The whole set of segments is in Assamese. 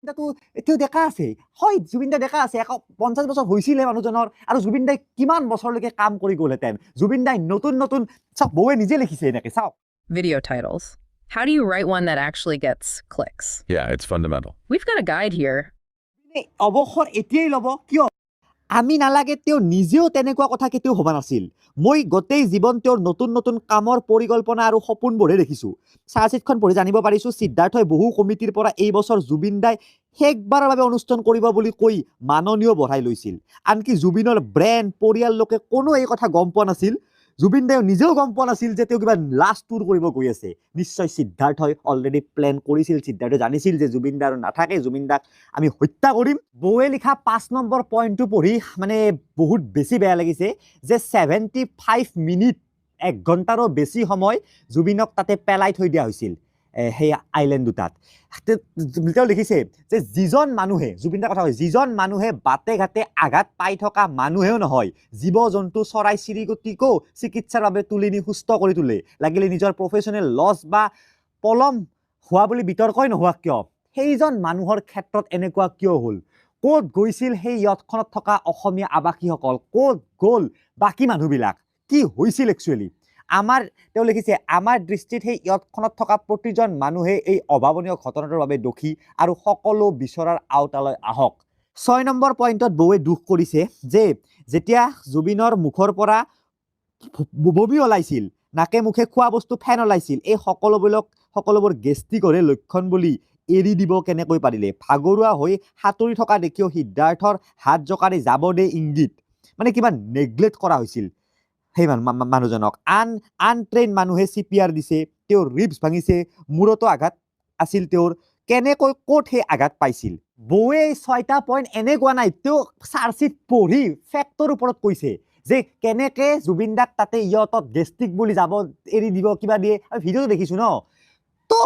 তো এতিয়াও ডেকা আছে হয় জুবিন দা ডেকা আছে 50 বছৰ হৈছিলে মানুহজনৰ আৰু জুবিন দাই কিমান বছৰলৈকে কাম কৰি গ'লহেঁতেন জুবিন দাই নতুন নতুন চাওক বৌৱে নিজে লিখিছে এনেকে চাওক Video titles. How do you write one that actually gets clicks? Yeah, it's fundamental. We've got a guide here. অৱসৰ এতিয়াই ল'ব কিয় আমি নালাগে তেওঁ নিজেও তেনেকুৱা কথা কেতিয়াও ভবা নাছিল মই গোটেই জীৱন তেওঁৰ নতুন নতুন কামৰ পৰিকল্পনা আৰু সপোনবোৰহে দেখিছোঁ চাৰ্জচিটখন পঢ়ি জানিব পাৰিছোঁ সিদ্ধাৰ্থই বহু কমিটিৰ পৰা এই বছৰ জুবিন দাই শেষবাৰৰ বাবে অনুষ্ঠান কৰিব বুলি কৈ মাননীয় বঢ়াই লৈছিল আনকি জুবিনৰ ব্ৰেণ্ড পৰিয়াল লোকে কোনো এই কথা গম পোৱা নাছিল জুবিন দাই নিজেও গম পোৱা নাছিল যে তেওঁ কিবা লাষ্ট টুৰ কৰিব গৈ আছে নিশ্চয় সিদ্ধাৰ্থই অলৰেডি প্লেন কৰিছিল সিদ্ধাৰ্থই জানিছিল যে জুবিন দা আৰু নাথাকে জুবিন দাক আমি হত্যা কৰিম বৌৱে লিখা 5 নম্বৰ পইণ্টটো পঢ়ি মানে বহুত বেছি বেয়া লাগিছে যে 75 মিনিট 1 ঘণ্টাৰো বেছি সময় জুবিনক তাতে পেলাই থৈ দিয়া হৈছিল সেই আইলেণ্ড দুটাত তেওঁ লিখিছে যে যিজন মানুহে জুবিন দাৰ কথা হয় যিজন মানুহে বাটে ঘাটে আঘাত পাই থকা মানুহেও নহয় জীৱ জন্তু চৰাই চিৰিকটিকো চিকিৎসাৰ বাবে তুলি নি সুস্থ কৰি তোলে লাগিলে নিজৰ প্ৰফেচনেল লছ বা পলম হোৱা বুলি বিতৰ্কই নোহোৱা কিয় সেইজন মানুহৰ ক্ষেত্ৰত এনেকুৱা কিয় হ'ল ক'ত গৈছিল সেই ইয়তখনত থকা অসমীয়া আৱাসীসকল ক'ত গ'ল বাকী মানুহবিলাক কি হৈছিল একচুৱেলি আমাৰ তেওঁ লিখিছে আমাৰ দৃষ্টিত সেই ইয়তখনত থকা প্ৰতিজন মানুহে এই অভাৱনীয় ঘটনাটোৰ বাবে দোষী আৰু সকলো বিচৰাৰ আওতালৈ আহক 6 নম্বৰ পইণ্টত বৌৱে দুখ কৰিছে যে যেতিয়া জুবিনৰ মুখৰ পৰা বমি ওলাইছিল নাকে মুখে খোৱা বস্তু ফেন ওলাইছিল এই সকলোবোৰ গেষ্টিকৰে লক্ষণ বুলি এৰি দিব কেনেকৈ পাৰিলে ভাগৰুৱা হৈ সাঁতুৰি থকা দেখিও সিদ্ধাৰ্থৰ হাত জোকাৰি যাব দে ইংগিত মানে কিবা নেগলেক্ট কৰা হৈছিল সেই মানুহজনক আনট্ৰেইন মানুহে চিপিআৰ দিছে তেওঁৰ ৰিবছ ভাঙিছে মূৰতো আঘাত আছিল তেওঁৰ কেনেকৈ ক'ত সেই আঘাত পাইছিল বৌৱে 6টা পইণ্ট এনে কোৱা নাই তেওঁ চাৰ্জচিট পঢ়ি ফেক্টৰ ওপৰত কৈছে যে কেনেকে জুবিন দাক তাতে ইয়তত গেষ্টিক বুলি যাব এৰি দিব কিবা দিয়ে আমি ভিডিঅ'টো দেখিছোঁ ন তো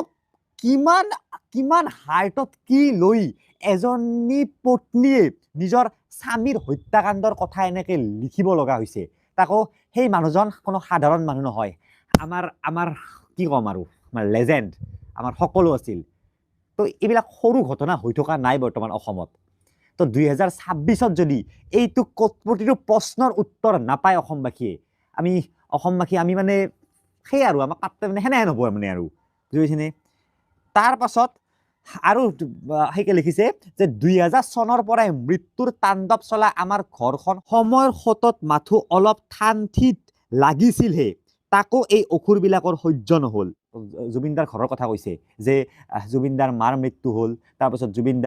কিমান কিমান হাৰ্টত কি লৈ এজনী পত্নীয়ে নিজৰ স্বামীৰ হত্যাকাণ্ডৰ কথা এনেকে লিখিব লগা হৈছে তাকো সেই মানুহজন কোনো সাধাৰণ মানুহ নহয় আমাৰ কি ক'ম আৰু আমাৰ লেজেণ্ড আমাৰ সকলো আছিল তো এইবিলাক সৰু ঘটনা হৈ থকা নাই বৰ্তমান অসমত তো 2026ত যদি এইটো প্ৰতিটো প্ৰশ্নৰ উত্তৰ নাপায় অসমবাসীয়ে আমি মানে সেই আৰু আমাক পাত্তা মানে সেনেহেন হ'ব মানে আৰু বুজিছেনে তাৰ পাছত আৰু সেইকে লিখিছে যে 2000 চনৰ পৰাই মৃত্যুৰ তাণ্ডৱ চলা আমাৰ ঘৰখন সময়ৰ সোঁতত মাথো অলপ ঠান ঠিত লাগিছিলহে তাকো এই অসুৰবিলাকৰ সহ্য নহ'ল জুবিনদাৰ ঘৰৰ কথা কৈছে যে জুবিনদাৰ মাৰ মৃত্যু হ'ল তাৰপাছত জুবিনদাৰ